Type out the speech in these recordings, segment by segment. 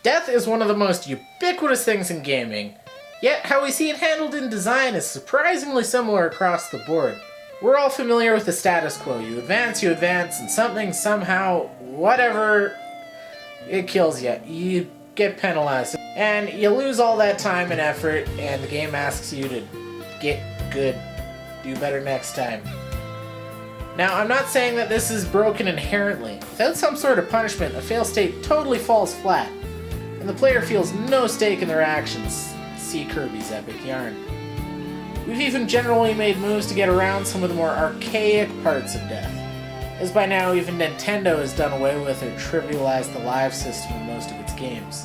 Death is one of the most ubiquitous things in gaming, yet how we see it handled in design is surprisingly similar across the board. We're all familiar with the status quo. You advance, and something, somehow, whatever, it kills you. You get penalized. And you lose all that time and effort, and the game asks you to get good. Do better next time. Now, I'm not saying that this is broken inherently. Without some sort of punishment, a fail state totally falls flat, and the player feels no stake in their actions. See Kirby's Epic Yarn. We've even generally made moves to get around some of the more archaic parts of death, as by now even Nintendo has done away with or trivialized the live system in most of its games.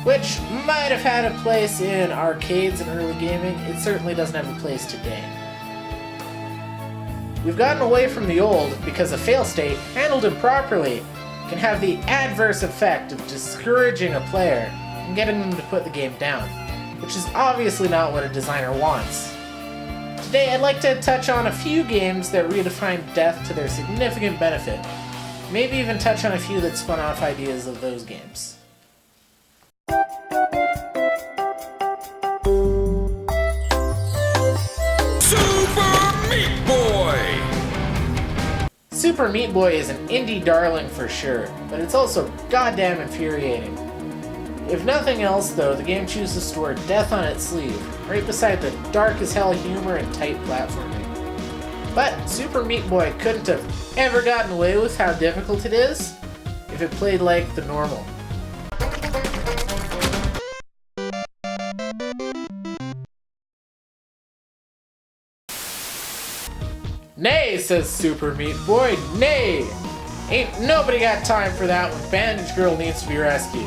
Which might have had a place in arcades and early gaming, it certainly doesn't have a place today. We've gotten away from the old because a fail state, handled improperly, can have the adverse effect of discouraging a player and getting them to put the game down, which is obviously not what a designer wants. Today I'd like to touch on a few games that redefine death to their significant benefit, maybe even touch on a few that spun off ideas of those games. Super Meat Boy is an indie darling for sure, but it's also goddamn infuriating. If nothing else though, the game chooses to wear death on its sleeve, right beside the dark as hell humor and tight platforming. But Super Meat Boy couldn't have ever gotten away with how difficult it is if it played like the normal. Nay, says Super Meat Boy, nay! Ain't nobody got time for that when Bandage Girl needs to be rescued.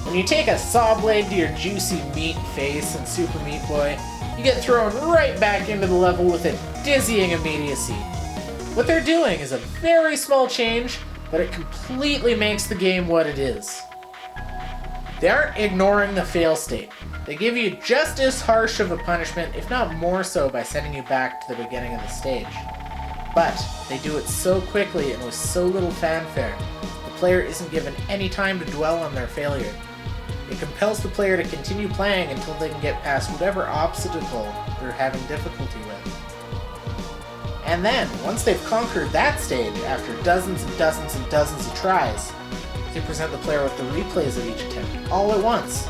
When you take a saw blade to your juicy meat face in Super Meat Boy, you get thrown right back into the level with a dizzying immediacy. What they're doing is a very small change, but it completely makes the game what it is. They aren't ignoring the fail state. They give you just as harsh of a punishment, if not more so, by sending you back to the beginning of the stage. But they do it so quickly and with so little fanfare, the player isn't given any time to dwell on their failure. It compels the player to continue playing until they can get past whatever obstacle they're having difficulty with. And then, once they've conquered that stage, after dozens and dozens and dozens of tries, they present the player with the replays of each attempt, all at once.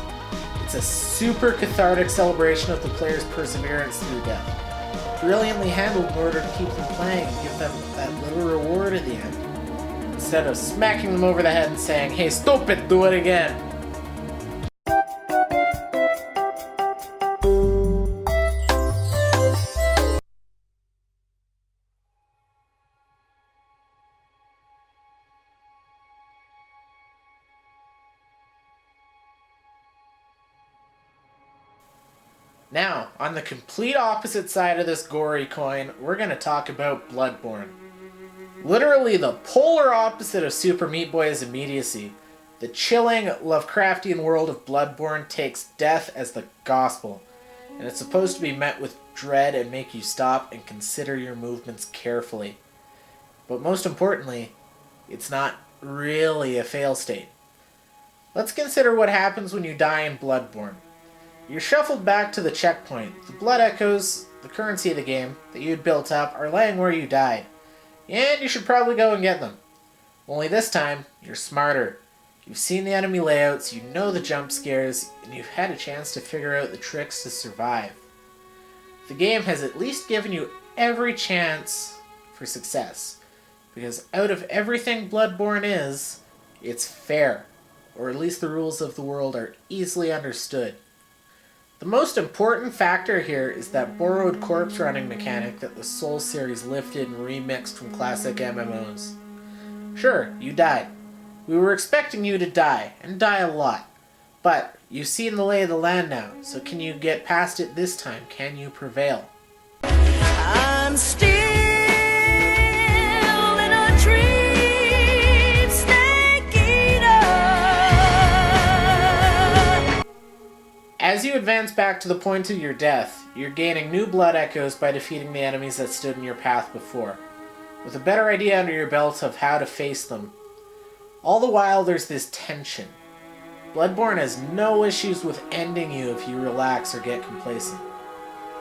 It's a super cathartic celebration of the player's perseverance through death, brilliantly handled in order to keep them playing and give them that little reward at the end, instead of smacking them over the head and saying, "Hey, stupid, do it again!" Now, on the complete opposite side of this gory coin, we're going to talk about Bloodborne. Literally the polar opposite of Super Meat Boy's immediacy. The chilling, Lovecraftian world of Bloodborne takes death as the gospel, and it's supposed to be met with dread and make you stop and consider your movements carefully. But most importantly, it's not really a fail state. Let's consider what happens when you die in Bloodborne. You're shuffled back to the checkpoint. The blood echoes, the currency of the game, that you had built up, are laying where you died. And you should probably go and get them. Only this time, you're smarter. You've seen the enemy layouts, you know the jump scares, and you've had a chance to figure out the tricks to survive. The game has at least given you every chance for success. Because out of everything Bloodborne is, it's fair. Or at least the rules of the world are easily understood. The most important factor here is that borrowed corpse running mechanic that the Souls series lifted and remixed from classic MMOs. Sure, you died. We were expecting you to die, and die a lot. But you've seen the lay of the land now, so can you get past it this time? Can you prevail? I'm still in a dream, snake eater. As you advance back to the point of your death, you're gaining new blood echoes by defeating the enemies that stood in your path before, with a better idea under your belt of how to face them. All the while there's this tension. Bloodborne has no issues with ending you if you relax or get complacent.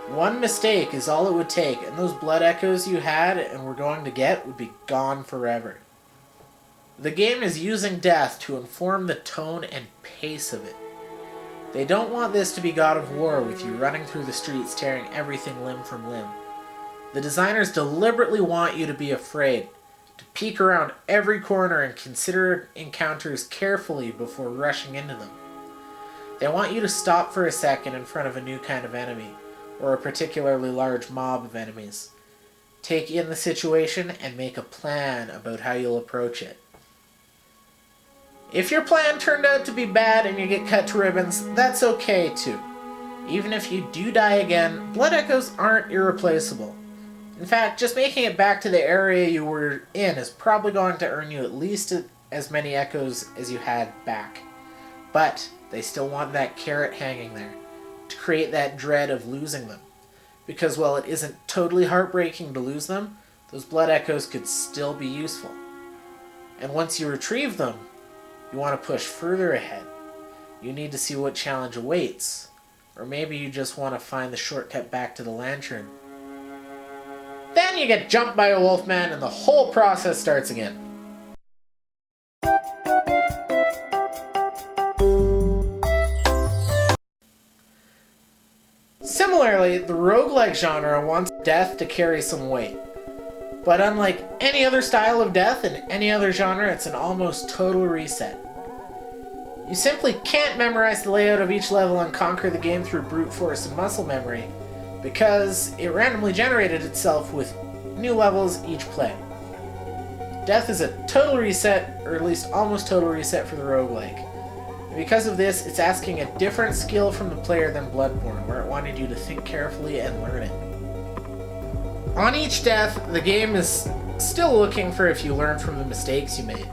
One mistake is all it would take, and those blood echoes you had and were going to get would be gone forever. The game is using death to inform the tone and pace of it. They don't want this to be God of War with you running through the streets tearing everything limb from limb. The designers deliberately want you to be afraid, to peek around every corner and consider encounters carefully before rushing into them. They want you to stop for a second in front of a new kind of enemy, or a particularly large mob of enemies. Take in the situation and make a plan about how you'll approach it. If your plan turned out to be bad and you get cut to ribbons, that's okay too. Even if you do die again, blood echoes aren't irreplaceable. In fact, just making it back to the area you were in is probably going to earn you at least as many echoes as you had back. But they still want that carrot hanging there, to create that dread of losing them. Because while it isn't totally heartbreaking to lose them, those blood echoes could still be useful. And once you retrieve them, you want to push further ahead. You need to see what challenge awaits. Or maybe you just want to find the shortcut back to the lantern. Then you get jumped by a wolfman and the whole process starts again. Similarly, the roguelike genre wants death to carry some weight. But unlike any other style of death in any other genre, it's an almost total reset. You simply can't memorize the layout of each level and conquer the game through brute force and muscle memory, because it randomly generated itself with new levels each play. Death is a total reset, or at least almost total reset for the roguelike. And because of this, it's asking a different skill from the player than Bloodborne, where it wanted you to think carefully and learn it. On each death, the game is still looking for if you learn from the mistakes you made.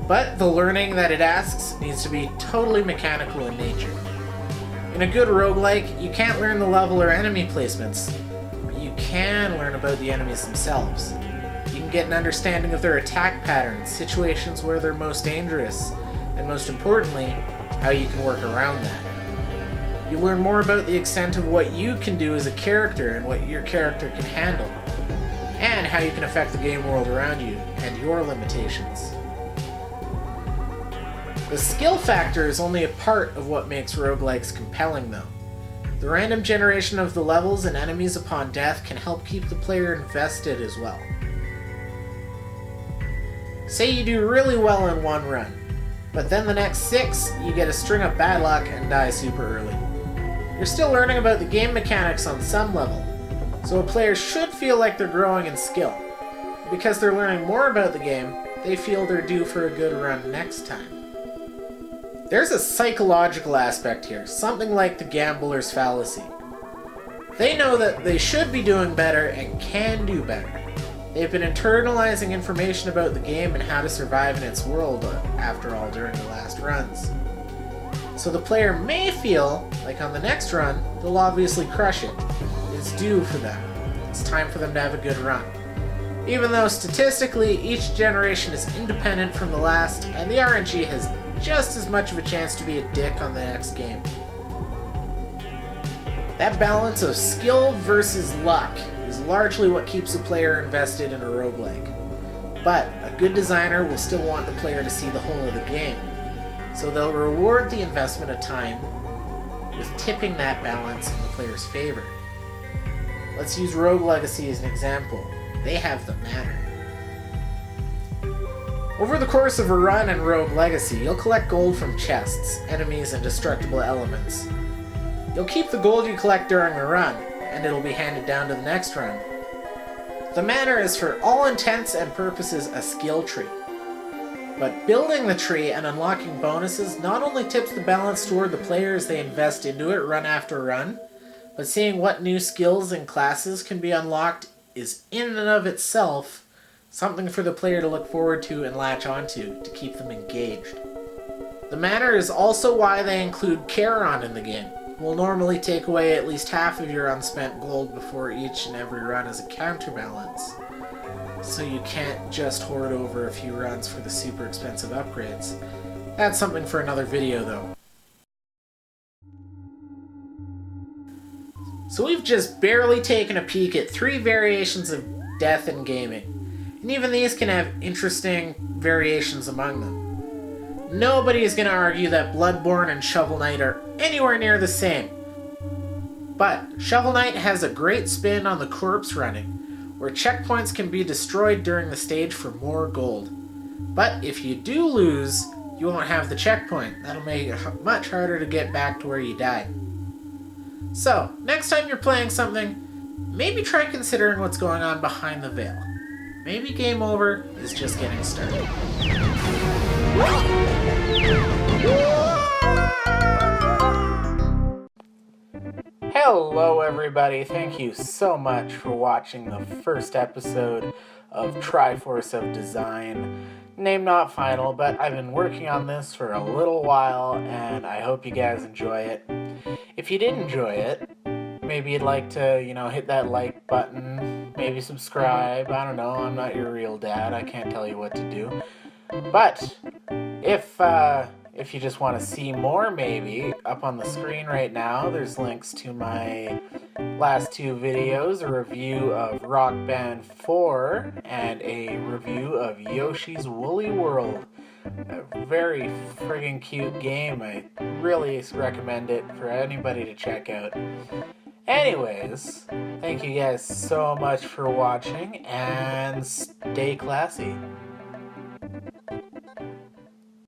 But the learning that it asks needs to be totally mechanical in nature. In a good roguelike, you can't learn the level or enemy placements, but you can learn about the enemies themselves. You can get an understanding of their attack patterns, situations where they're most dangerous, and most importantly, how you can work around that. You learn more about the extent of what you can do as a character and what your character can handle, and how you can affect the game world around you and your limitations. The skill factor is only a part of what makes roguelikes compelling though. The random generation of the levels and enemies upon death can help keep the player invested as well. Say you do really well in one run, but then the next 6 you get a string of bad luck and die super early. You're still learning about the game mechanics on some level, so a player should feel like they're growing in skill. Because they're learning more about the game, they feel they're due for a good run next time. There's a psychological aspect here, something like the gambler's fallacy. They know that they should be doing better and can do better. They've been internalizing information about the game and how to survive in its world, after all, during the last runs. So the player may feel like on the next run, they'll obviously crush it. It's due for them. It's time for them to have a good run. Even though statistically, each generation is independent from the last, and the RNG has just as much of a chance to be a dick on the next game. That balance of skill versus luck is largely what keeps a player invested in a roguelike. But a good designer will still want the player to see the whole of the game, so they'll reward the investment of time with tipping that balance in the player's favor. Let's use Rogue Legacy as an example. They have the manner. Over the course of a run in Rogue Legacy, you'll collect gold from chests, enemies, and destructible elements. You'll keep the gold you collect during the run, and it'll be handed down to the next run. The manor is for all intents and purposes a skill tree. But building the tree and unlocking bonuses not only tips the balance toward the player as they invest into it run after run, but seeing what new skills and classes can be unlocked is in and of itself something for the player to look forward to and latch onto to keep them engaged. The manor is also why they include Charon in the game. Will normally take away at least half of your unspent gold before each and every run as a counterbalance. So you can't just hoard over a few runs for the super expensive upgrades. That's something for another video though. So we've just barely taken a peek at 3 variations of death in gaming, and even these can have interesting variations among them. Nobody is going to argue that Bloodborne and Shovel Knight are anywhere near the same, but Shovel Knight has a great spin on the corpse running, where checkpoints can be destroyed during the stage for more gold. But if you do lose, you won't have the checkpoint. That'll make it much harder to get back to where you died. So, next time you're playing something, maybe try considering what's going on behind the veil. Maybe game over is just getting started. Hello everybody, thank you so much for watching the first episode of Triforce of Design. Name not final, but I've been working on this for a little while and I hope you guys enjoy it. If you did enjoy it, maybe you'd like to, hit that like button, maybe subscribe, I don't know, I'm not your real dad, I can't tell you what to do. But if you just want to see more, maybe, up on the screen right now, there's links to my last 2 videos, a review of Rock Band 4 and a review of Yoshi's Woolly World. A very friggin' cute game. I really recommend it for anybody to check out. Anyways, thank you guys so much for watching, and stay classy.